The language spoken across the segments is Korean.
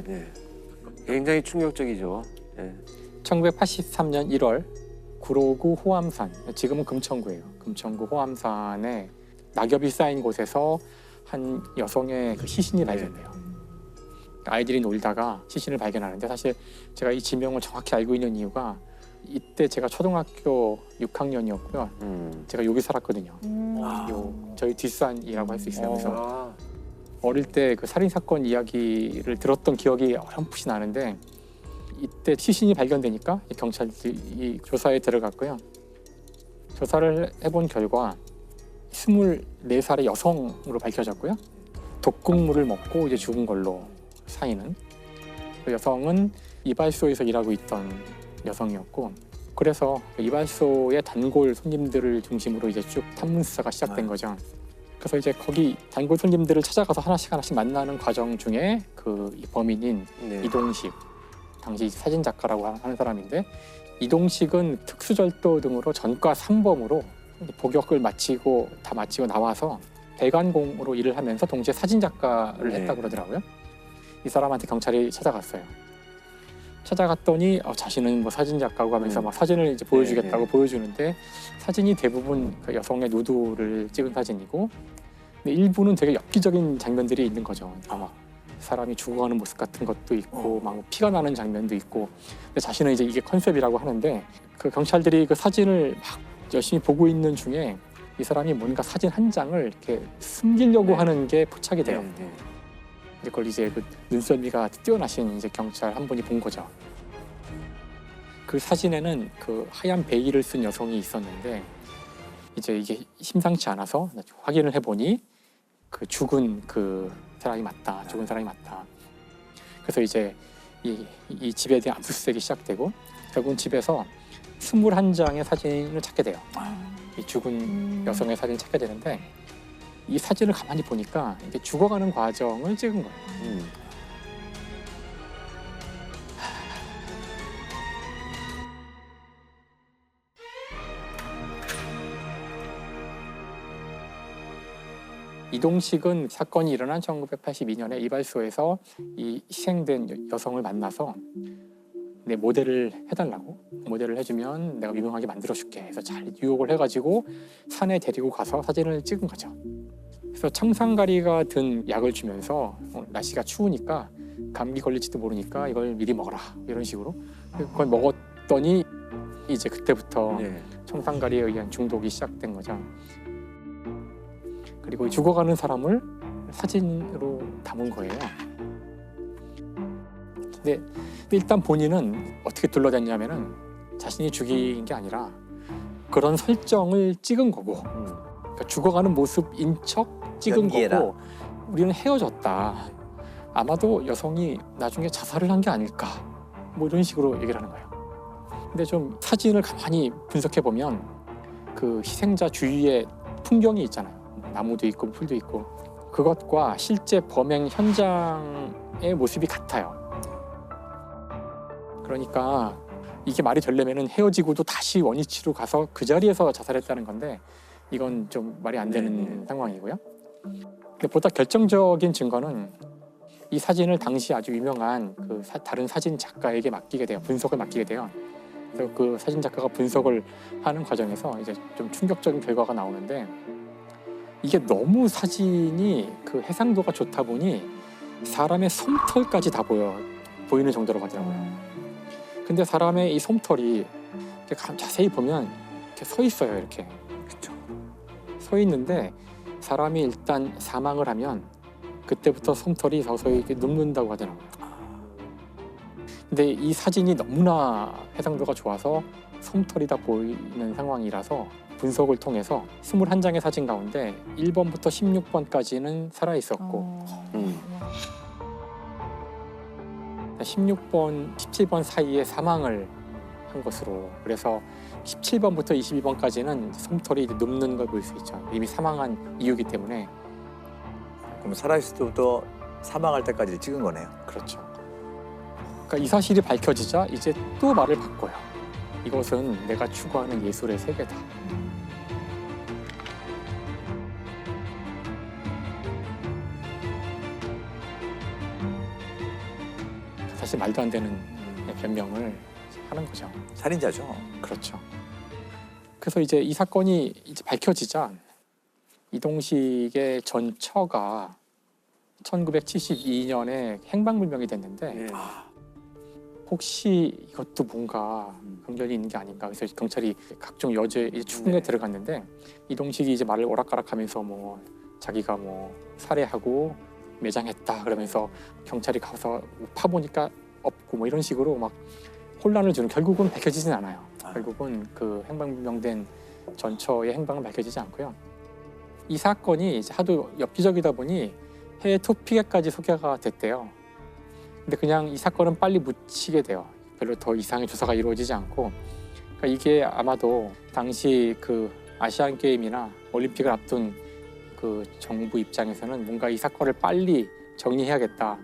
네. 굉장히 충격적이죠. 네. 1983년 1월 구로구 호암산, 지금은 금천구예요. 금천구 호암산에 낙엽이 쌓인 곳에서 한 여성의 그 시신이 발견돼요. 아이들이 놀다가 시신을 발견하는데, 사실 제가 이 지명을 정확히 알고 있는 이유가 이때 제가 초등학교 6학년이었고요. 제가 여기 살았거든요. 저희 뒷산이라고 할 수 있어요. 그래서 어릴 때 그 살인 사건 이야기를 들었던 기억이 어렴풋이 나는데, 이때 시신이 발견되니까 경찰이 조사에 들어갔고요. 조사를 해본 결과 24살의 여성으로 밝혀졌고요. 독극물을 먹고 이제 죽은 걸로 사인은. 그 여성은 이발소에서 일하고 있던 여성이었고, 그래서 이발소의 단골 손님들을 중심으로 이제 쭉 탐문 수사가 시작된 거죠. 그래서 이제 거기 단골 손님들을 찾아가서 하나씩 만나는 과정 중에 그 범인인 이동식, 당시 사진 작가라고 하는 사람인데, 이동식은 특수절도 등으로 전과 3범으로 복역을 마치고 나와서 배관공으로 일을 하면서 동시에 사진 작가를 했다고 그러더라고요. 이 사람한테 경찰이 찾아갔어요. 찾아갔더니 자신은 뭐 사진 작가고 하면서 막 사진을 이제 보여주겠다고 보여주는데, 사진이 대부분 그 여성의 누드를 찍은 사진이고, 근데 일부는 되게 엽기적인 장면들이 있는 거죠. 아마 사람이 죽어가는 모습 같은 것도 있고, 막 피가 나는 장면도 있고. 근데 자신은 이제 이게 컨셉이라고 하는데, 그 경찰들이 그 사진을 막 열심히 보고 있는 중에 이 사람이 뭔가 사진 한 장을 이렇게 숨기려고 하는 게 포착이 돼요. 그걸 이제 그 눈썰미가 뛰어나신 이제 경찰 한 분이 본 거죠. 그 사진에는 그 하얀 베일을 쓴 여성이 있었는데, 이제 이게 심상치 않아서 확인을 해보니 그 죽은 사람이 맞다. 그래서 이제 이 집에 대한 압수수색이 시작되고, 결국은 집에서 21장의 사진을 찾게 돼요. 이 죽은 여성의 사진을 찾게 되는데, 이 사진을 가만히 보니까 이게 죽어가는 과정을 찍은 거예요. 이동식은 사건이 일어난 1982년에 이발소에서 이 희생된 여성을 만나서 내 모델을 해달라고, 모델을 해주면 내가 유명하게 만들어줄게 해서 잘 유혹을 해가지고 산에 데리고 가서 사진을 찍은 거죠. 그래서 청산가리가 든 약을 주면서 날씨가 추우니까 감기 걸릴지도 모르니까 이걸 미리 먹어라, 이런 식으로. 그걸 먹었더니 이제 그때부터 청산가리에 의한 중독이 시작된 거죠. 그리고 죽어가는 사람을 사진으로 담은 거예요. 근데 일단 본인은 어떻게 둘러댔냐면은, 자신이 죽인 게 아니라 그런 설정을 찍은 거고, 그러니까 죽어가는 모습인 척 찍은 연기해라. 거고, 우리는 헤어졌다. 아마도 여성이 나중에 자살을 한 게 아닐까, 뭐 이런 식으로 얘기를 하는 거예요. 근데 좀 사진을 가만히 분석해 보면 그 희생자 주위에 풍경이 있잖아요. 나무도 있고 풀도 있고, 그것과 실제 범행 현장의 모습이 같아요. 그러니까 이게 말이 되려면은 헤어지고도 다시 원위치로 가서 그 자리에서 자살했다는 건데, 이건 좀 말이 안 되는 상황이고요. 근데 보다 결정적인 증거는 이 사진을 당시 아주 유명한 그 다른 사진 작가에게 맡기게 돼요. 분석을 맡기게 돼요. 그래서 그 사진 작가가 분석을 하는 과정에서 이제 좀 충격적인 결과가 나오는데, 이게 너무 사진이 그 해상도가 좋다 보니 사람의 솜털까지 다 보이는 정도로 가더라고요. 근데 사람의 이 솜털이 이렇게 자세히 보면 이렇게 서 있어요. 이렇게. 그렇죠. 서 있는데, 사람이 일단 사망을 하면 그때부터 솜털이 서서히 이렇게 눕는다고 하더라고요. 근데 이 사진이 너무나 해상도가 좋아서 솜털이 다 보이는 상황이라서 분석을 통해서 21장의 사진 가운데 1번부터 16번까지는 살아있었고, 16번, 17번 사이에 사망을 한 것으로, 그래서 17번부터 22번까지는 솜털이 눕는 걸 볼 수 있죠. 이미 사망한 이유이기 때문에. 그럼 살아있을 때부터 사망할 때까지 찍은 거네요. 그렇죠. 그러니까 이 사실이 밝혀지자 이제 또 말을 바꿔요. 이것은 내가 추구하는 예술의 세계다. 사실 말도 안 되는 변명을 하는 거죠. 살인자죠. 그렇죠. 그래서 이제 이 사건이 이제 밝혀지자 이동식의 전 처가 1972년에 행방불명이 됐는데 예. 혹시 이것도 뭔가 관련이 있는 게 아닌가. 그래서 경찰이 각종 여죄 추궁에 네. 들어갔는데 이동식이 이제 말을 오락가락하면서 뭐 자기가 뭐 살해하고 매장했다 그러면서 경찰이 가서 파보니까 없고 뭐 이런 식으로 막 혼란을 주는, 결국은 밝혀지진 않아요. 결국은 그 행방불명된 전처의 행방은 밝혀지지 않고요. 이 사건이 이제 하도 엽기적이다 보니 해외 토픽에까지 소개가 됐대요. 근데 그냥 이 사건은 빨리 묻히게 돼요. 별로 더 이상의 조사가 이루어지지 않고. 그러니까 이게 아마도 당시 그 아시안 게임이나 올림픽을 앞둔 그 정부 입장에서는 뭔가 이 사건을 빨리 정리해야겠다.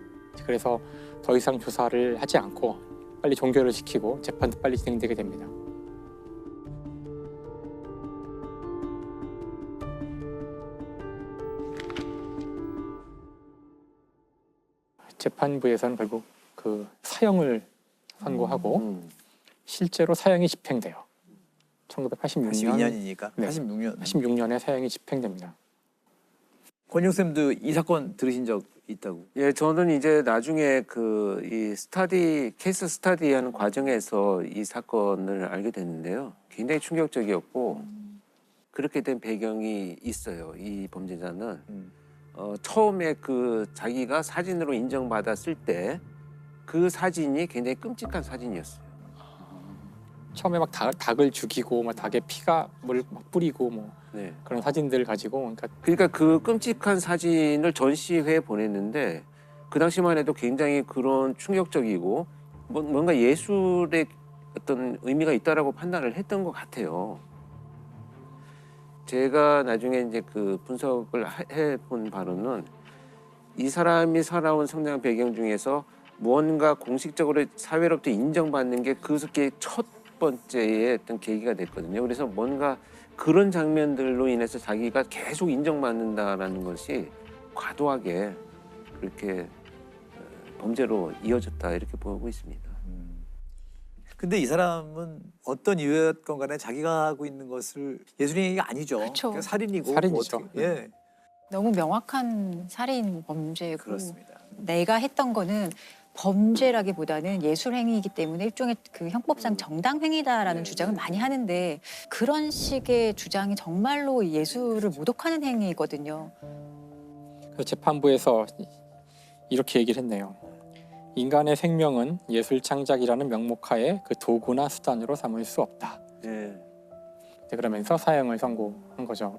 그래서 더 이상 조사를 하지 않고 빨리 종결을 시키고 재판도 빨리 진행되게 됩니다. 재판부에서는 결국 그 사형을 선고하고 실제로 사형이 집행돼요. 1986년 82년이니까 네. 86년. 86년에 사형이 집행됩니다. 권영 쌤도 이 사건 들으신 적 있다고? 예, 저는 이제 나중에 그 이 스터디 케이스 스터디하는 과정에서 이 사건을 알게 됐는데요. 굉장히 충격적이었고 그렇게 된 배경이 있어요. 이 범죄자는 처음에 그 자기가 사진으로 인정받았을 때 그 사진이 굉장히 끔찍한 사진이었어요. 처음에 막 닭을 죽이고 막 닭에 피가 물 막 뿌리고 뭐 네. 그런 사진들 가지고 그러니까 그 끔찍한 사진을 전시회에 보냈는데 그 당시만 해도 굉장히 그런 충격적이고 뭔가 예술의 어떤 의미가 있다라고 판단을 했던 것 같아요. 제가 나중에 이제 그 분석을 해본 바로는 이 사람이 살아온 성장 배경 중에서 무언가 공식적으로 사회로부터 인정받는 게 그게 첫 번째의 어떤 계기가 됐거든요. 그래서 뭔가 그런 장면들로 인해서 자기가 계속 인정받는다라는 것이 과도하게 그렇게 범죄로 이어졌다 이렇게 보고 있습니다. 근데 이 사람은 어떤 이유였건 간에 자기가 하고 있는 것을 예술인 얘기가 아니죠. 그렇죠. 그냥 살인이고 살인이죠. 뭐 어떻게, 예, 너무 명확한 살인 범죄고 그렇습니다. 내가 했던 거는 범죄라기보다는 예술 행위이기 때문에 일종의 그 형법상 정당 행위다라는 주장을 많이 하는데 그런 식의 주장이 정말로 예술을 모독하는 행위거든요. 그래서 재판부에서 이렇게 얘기를 했네요. 인간의 생명은 예술 창작이라는 명목하에 그 도구나 수단으로 삼을 수 없다. 네. 그러면서 사형을 선고한 거죠.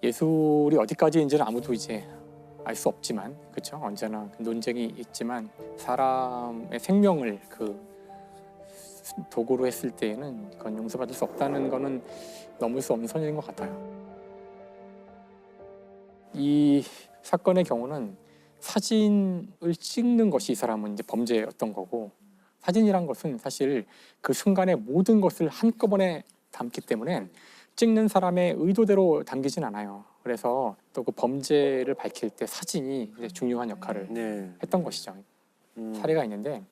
예술이 어디까지인지는 아무도 이제 알 수 없지만, 그렇죠? 언제나 논쟁이 있지만 사람의 생명을 그 도구로 했을 때에는 그건 용서받을 수 없다는 거는 넘을 수 없는 선인 것 같아요. 이 사건의 경우는 사진을 찍는 것이 이 사람은 이제 범죄였던 거고, 사진이란 것은 사실 그 순간의 모든 것을 한꺼번에 담기 때문에 찍는 사람의 의도대로 담기진 않아요. 그래서 또 그 범죄를 밝힐 때 사진이 이제 중요한 역할을 네. 했던 것이죠. 사례가 있는데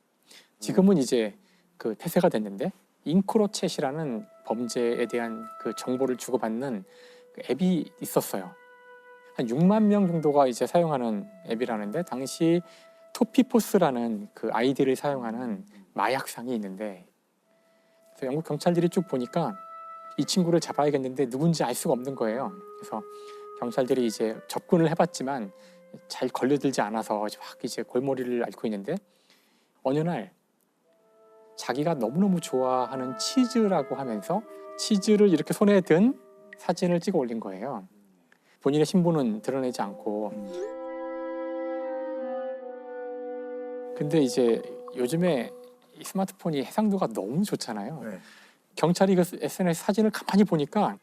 지금은 이제 그 폐쇄가 됐는데 인크로챗이라는 범죄에 대한 그 정보를 주고받는 그 앱이 있었어요. 한 6만 명 정도가 이제 사용하는 앱이라는데 당시 토피포스라는 그 아이디를 사용하는 마약상이 있는데 그래서 영국 경찰들이 쭉 보니까 이 친구를 잡아야겠는데 누군지 알 수가 없는 거예요. 그래서 경찰들이 이제 접근을 해봤지만 잘 걸려들지 않아서 막 이제 골머리를 앓고 있는데 어느 날 자기가 너무너무 좋아하는 치즈라고 하면서 치즈를 이렇게 손에 든 사진을 찍어 올린 거예요. 본인의 신분은 드러내지 않고. 근데 이제 요즘에 이 스마트폰이 해상도가 너무 좋잖아요. 네. 경찰이 그 SNS 사진을 가만히 보니까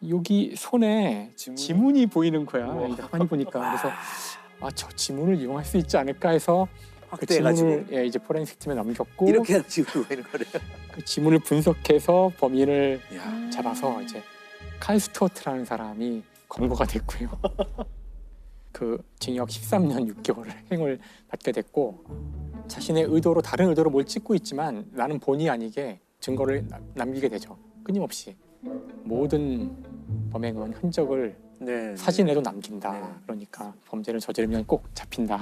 여기 손에 지문이 보이는 거야. 가만히 보니까. 그래서 저 지문을 이용할 수 있지 않을까 해서 그 확대해가지고 지문을 이제 포렌식 팀에 넘겼고 이렇게 해서 지금 보이는 거래요. 그 지문을 분석해서 범인을 야, 잡아서 이제 칼 스튜어트라는 사람이 검거가 됐고요. 그 징역 13년 6개월을 행을 받게 됐고 자신의 의도로 다른 의도로 뭘 찍고 있지만 나는 본의 아니게 증거를 남기게 되죠. 끊임없이 모든 범행은 흔적을 네. 사진에도 남긴다. 네. 그러니까 범죄를 저지르면 꼭 잡힌다.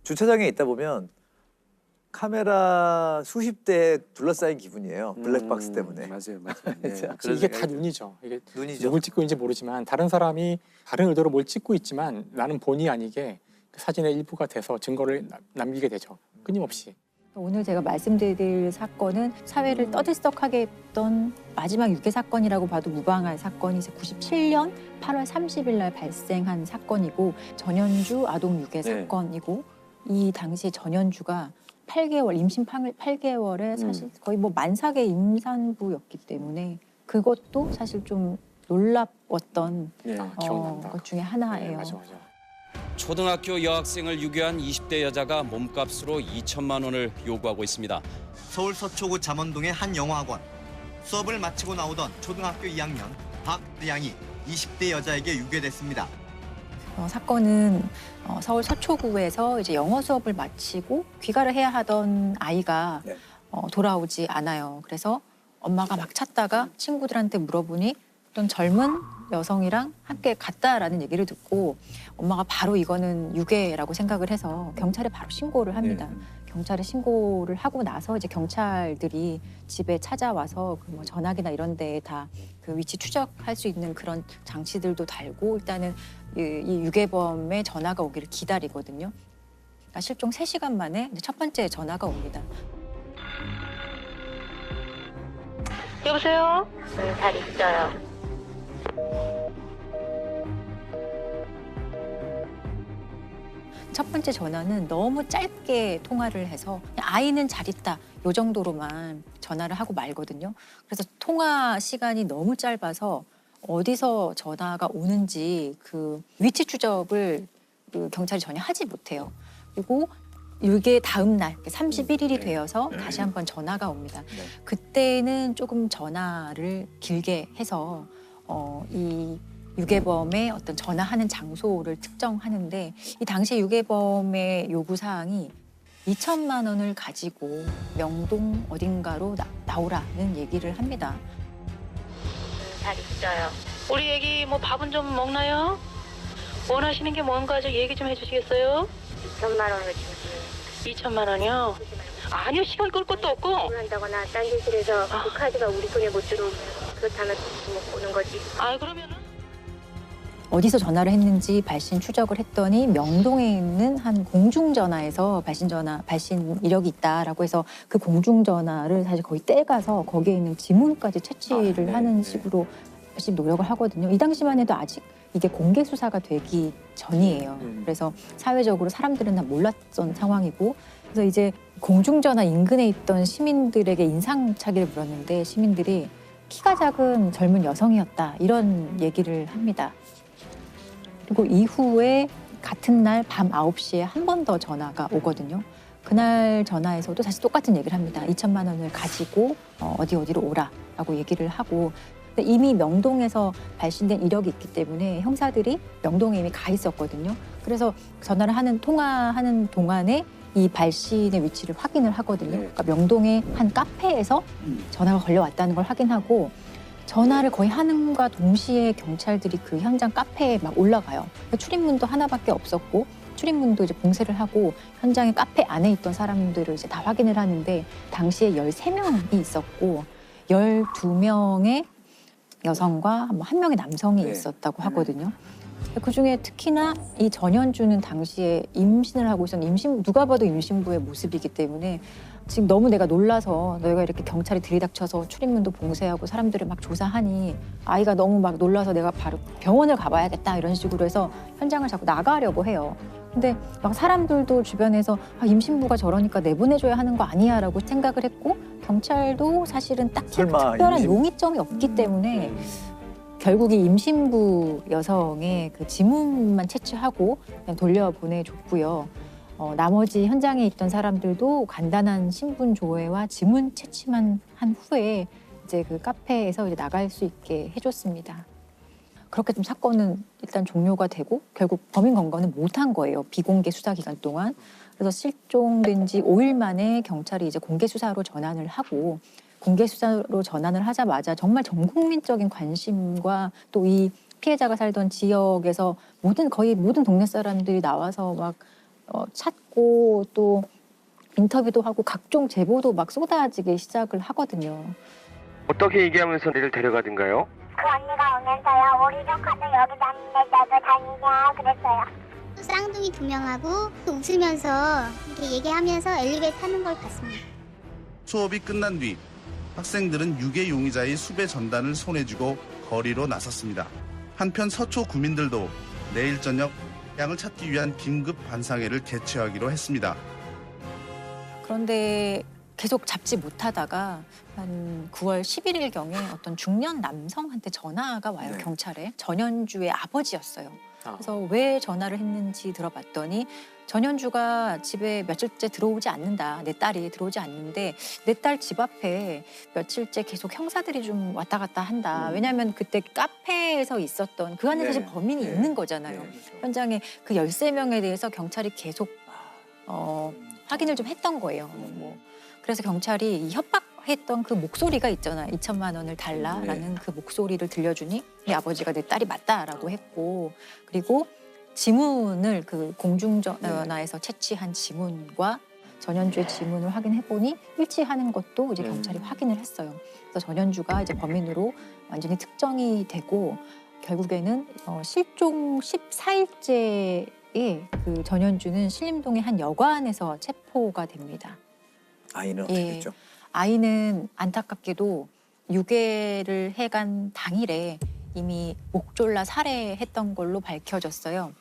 주차장에 있다 보면 카메라 수십 대에 둘러싸인 기분이에요. 블랙박스 때문에. 맞아요, 맞아요. 네. 자, 그런 이게 다 생각이 눈이죠. 이게 눈이죠. 누굴 찍고 있는지 모르지만 다른 사람이 다른 의도로 뭘 찍고 있지만 나는 본의 아니게 그 사진의 일부가 돼서 증거를 남기게 되죠. 끊임없이. 오늘 제가 말씀드릴 사건은 사회를 떠들썩하게 했던 마지막 유괴 사건이라고 봐도 무방할 사건이 이제 97년 8월 30일 날 발생한 사건이고 전현주 아동 유괴 네. 사건이고 이 당시 전현주가 8개월 임신 8개월에 사실 거의 뭐 만삭의 임산부였기 때문에 그것도 사실 좀 놀라웠던 네. 기억난다. 것 중에 하나예요. 네, 맞아. 초등학교 여학생을 유괴한 20대 여자가 몸값으로 2천만 원을 요구하고 있습니다. 서울 서초구 잠원동의 한 영어학원. 수업을 마치고 나오던 초등학교 2학년 박대양이 20대 여자에게 유괴됐습니다. 사건은 서울 서초구에서 이제 영어 수업을 마치고 귀가를 해야 하던 아이가 네. 돌아오지 않아요. 그래서 엄마가 막 찾다가 친구들한테 물어보니 어떤 젊은 여성이랑 함께 갔다라는 얘기를 듣고 엄마가 바로 이거는 유괴라고 생각을 해서 경찰에 바로 신고를 합니다. 네. 경찰에 신고를 하고 나서 이제 경찰들이 집에 찾아와서 그 뭐 전화기나 이런 데에 다 그 위치 추적할 수 있는 그런 장치들도 달고 일단은 이 유괴범의 전화가 오기를 기다리거든요. 그러니까 실종 3시간 만에 이제 첫 번째 전화가 옵니다. 여보세요? 잘 있어요. 첫 번째 전화는 너무 짧게 통화를 해서 그냥 아이는 잘 있다 요 정도로만 전화를 하고 말거든요. 그래서 통화 시간이 너무 짧아서 어디서 전화가 오는지 그 위치 추적을 그 경찰이 전혀 하지 못해요. 그리고 이게 다음 날 31일이 되어서 다시 한번 전화가 옵니다. 그때는 조금 전화를 길게 해서 이 유괴범의 어떤 전화하는 장소를 특정하는데 이 당시 유괴범의 요구 사항이 2천만 원을 가지고 명동 어딘가로 나오라는 얘기를 합니다. 잘 있어요. 우리 애기 뭐 밥은 좀 먹나요? 원하시는 게 뭔가 좀 얘기 좀 해주시겠어요? 2천만 원을 주지. 2천만 원이요? 아니요, 시간 끌 것도 없고. 한다거나 딴 짓을해서 그 카드가 우리 손에 못 들어오면 그렇다면 못 보는 거지. 아, 그러면은? 어디서 전화를 했는지 발신 추적을 했더니 명동에 있는 한 공중전화에서 발신 이력이 있다라고 해서 그 공중전화를 사실 거의 떼가서 거기에 있는 지문까지 채취를 하는 식으로 열심히 노력을 하거든요. 이 당시만 해도 아직 이게 공개 수사가 되기 전이에요. 그래서 사회적으로 사람들은 다 몰랐던 상황이고 그래서 이제 공중전화 인근에 있던 시민들에게 인상착의를 물었는데 시민들이 키가 작은 젊은 여성이었다 이런 얘기를 합니다. 그리고 이후에 같은 날 밤 9시에 한 번 더 전화가 오거든요. 그날 전화에서도 다시 똑같은 얘기를 합니다. 2천만 원을 가지고 어디로 오라라고 얘기를 하고 근데 이미 명동에서 발신된 이력이 있기 때문에 형사들이 명동에 이미 가 있었거든요. 그래서 전화를 통화하는 동안에 이 발신의 위치를 확인을 하거든요. 그러니까 명동의 한 카페에서 전화가 걸려왔다는 걸 확인하고 전화를 거의 하는과 동시에 경찰들이 그 현장 카페에 막 올라가요. 출입문도 하나밖에 없었고 출입문도 이제 봉쇄를 하고 현장의 카페 안에 있던 사람들을 이제 다 확인을 하는데 당시에 13명이 있었고 12명의 여성과 뭐 1명의 남성이 있었다고 하거든요. 그중에 특히나 이 전현주는 당시에 임신을 하고 있었는 누가 봐도 임신부의 모습이기 때문에 지금 너무 내가 놀라서 너희가 이렇게 경찰이 들이닥쳐서 출입문도 봉쇄하고 사람들을 막 조사하니 아이가 너무 막 놀라서 내가 바로 병원을 가봐야겠다 이런 식으로 해서 현장을 자꾸 나가려고 해요. 근데 막 사람들도 주변에서 임신부가 저러니까 내보내줘야 하는 거 아니야 라고 생각을 했고 경찰도 사실은 딱히 설마 특별한 용의점이 없기 때문에 결국 이 임신부 여성의 그 지문만 채취하고 그냥 돌려보내줬고요. 나머지 현장에 있던 사람들도 간단한 신분 조회와 지문 채취만 한 후에 이제 그 카페에서 이제 나갈 수 있게 해줬습니다. 그렇게 좀 사건은 일단 종료가 되고 결국 범인 검거는 못한 거예요. 비공개 수사 기간 동안. 그래서 실종된 지 5일 만에 경찰이 이제 공개 수사로 전환을 하고 공개 수사로 전환을 하자마자 정말 전 국민적인 관심과 또 이 피해자가 살던 지역에서 거의 모든 동네 사람들이 나와서 막 찾고 또 인터뷰도 하고 각종 제보도 막 쏟아지기 시작을 하거든요. 어떻게 얘기하면서 애를 데려가든가요? 그 언니가 오면서요. 우리 조카도 여기 다니는데 너도 다니냐 그랬어요. 쌍둥이 2명하고 또 웃으면서 이렇게 얘기하면서 엘리베이터 타는 걸 봤습니다. 수업이 끝난 뒤 학생들은 유괴 용의자의 수배 전단을 손에 쥐고 거리로 나섰습니다. 한편 서초 구민들도 내일 저녁 양을 찾기 위한 긴급 반상회를 개최하기로 했습니다. 그런데 계속 잡지 못하다가 한 9월 11일경에 어떤 중년 남성한테 전화가 와요. 네. 경찰에. 전현주의 아버지였어요. 그래서 왜 전화를 했는지 들어봤더니 전현주가 집에 며칠째 들어오지 않는다. 내 딸이 들어오지 않는데 내 딸 집 앞에 며칠째 계속 형사들이 좀 왔다 갔다 한다. 왜냐하면 그때 카페에서 있었던 그 안에 사실 범인이 있는 거잖아요. 현장에 그 13명에 대해서 경찰이 계속 확인을 좀 했던 거예요. 그래서 경찰이 이 협박했던 그 목소리가 있잖아. 2천만 원을 달라라는 그 목소리를 들려주니 이 아버지가 내 딸이 맞다라고 했고 그리고 지문을 그 공중전화에서 채취한 지문과 전현주의 지문을 확인해보니 일치하는 것도 이제 경찰이 확인을 했어요. 그래서 전현주가 이제 범인으로 완전히 특정이 되고 결국에는 실종 14일째에 그 전현주는 신림동의 한 여관에서 체포가 됩니다. 아이는 어떻게 됐죠? 아이는 안타깝게도 유괴를 해간 당일에 이미 목 졸라 살해했던 걸로 밝혀졌어요.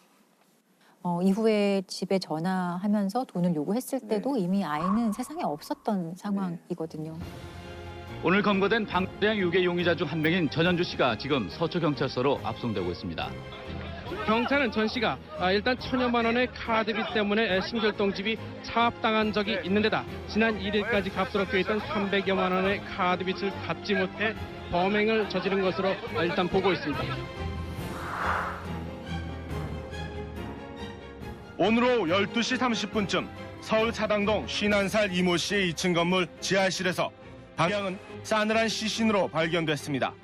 이후에 집에 전화하면서 돈을 요구했을 때도 이미 아이는 세상에 없었던 상황이거든요. 오늘 검거된 방대양 유괴 용의자 중 한 명인 전현주 씨가 지금 서초경찰서로 압송되고 있습니다. 경찰은 전 씨가 일단 1,000여만 원의 카드비 때문에 신결동집이 차압당한 적이 있는 데다 지난 1일까지 값으로 껴있던 300여만 원의 카드빚을 갚지 못해 범행을 저지른 것으로 일단 보고 있습니다. 오늘 오후 12시 30분쯤 서울 사당동 51살 이모 씨의 2층 건물 지하실에서 방향은 싸늘한 시신으로 발견됐습니다.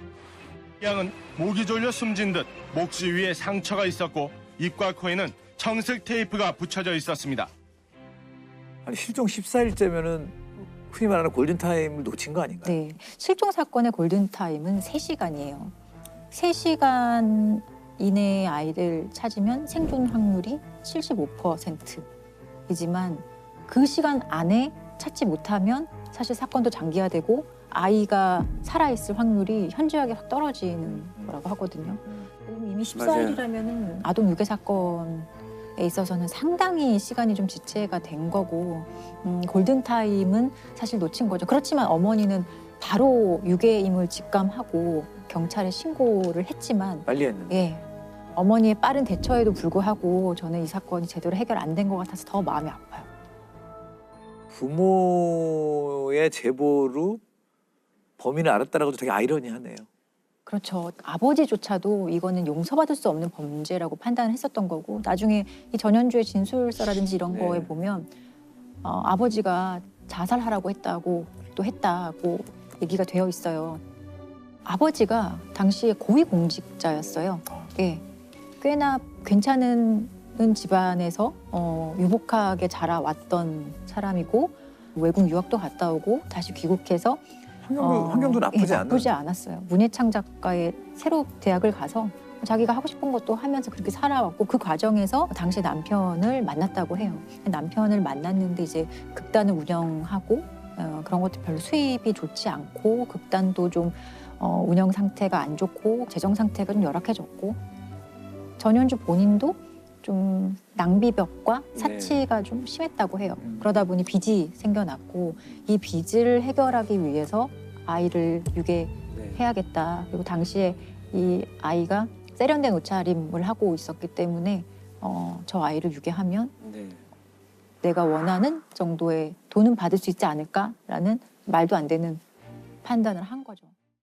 양은 목이 졸려 숨진 듯 목지 위에 상처가 있었고 입과 코에는 청색 테이프가 붙여져 있었습니다. 아니 실종 14일째면은 흔히 말하는 골든타임을 놓친 거 아닌가요? 네, 실종 사건의 골든타임은 3시간이에요. 3시간 이내의 아이를 찾으면 생존 확률이 75%이지만 그 시간 안에 찾지 못하면 사실 사건도 장기화되고 아이가 살아있을 확률이 현저하게 떨어지는 거라고 하거든요. 이미 14일이라면 아동 유괴 사건에 있어서는 상당히 시간이 좀 지체가 된 거고 골든타임은 사실 놓친 거죠. 그렇지만 어머니는 바로 유괴임을 직감하고 경찰에 신고를 했지만 빨리 했는데. 예, 어머니의 빠른 대처에도 불구하고 저는 이 사건이 제대로 해결 안 된 것 같아서 더 마음이 아파요. 부모의 제보로 범인을 알았다라고 되게 아이러니하네요. 그렇죠. 아버지조차도 이거는 용서받을 수 없는 범죄라고 판단을 했었던 거고 나중에 이 전현주의 진술서라든지 이런 거에 보면 아버지가 자살하라고 했다고 얘기가 되어 있어요. 아버지가 당시에 고위공직자였어요. 예, 꽤나 괜찮은 집안에서 유복하게 자라왔던 사람이고 외국 유학도 갔다 오고 다시 귀국해서 환경도 나쁘지 않았어요. 문예창작과의 새로 대학을 가서 자기가 하고 싶은 것도 하면서 그렇게 살아왔고 그 과정에서 당시 남편을 만났다고 해요. 남편을 만났는데 이제 극단을 운영하고 그런 것도 별로 수입이 좋지 않고 극단도 좀 운영 상태가 안 좋고 재정 상태가 좀 열악해졌고 전현주 본인도 좀 낭비벽과 사치가 좀 심했다고 해요. 그러다 보니 빚이 생겨났고 이 빚을 해결하기 위해서 아이를 유괴해야겠다. 그리고 당시에 이 아이가 세련된 옷차림을 하고 있었기 때문에 저 아이를 유괴하면 내가 원하는 정도의 돈은 받을 수 있지 않을까라는 말도 안 되는 판단을 한 거죠.